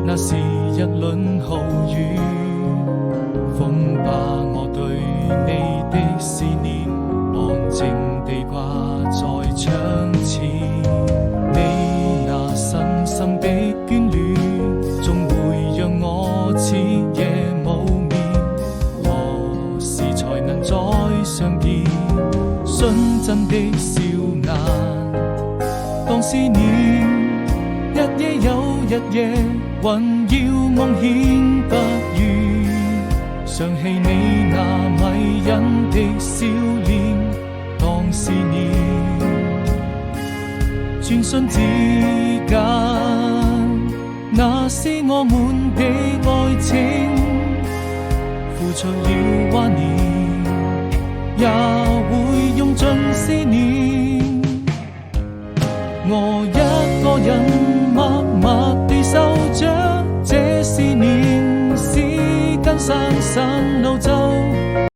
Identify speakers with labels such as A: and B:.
A: 那是一輪豪雨，風把我對你的思念安靜地掛在窗前。你那深深的眷戀，總會讓我徹夜無眠。何時才能再相見？純真的笑顏，當思念一夜又一夜，還要夢顯不渝，想起你那迷人的笑臉，當思念。轉瞬之間，那是我們的愛情，付出了懷念，也會用盡思念。我一個人默默地守着這思念，時間姍姍流走。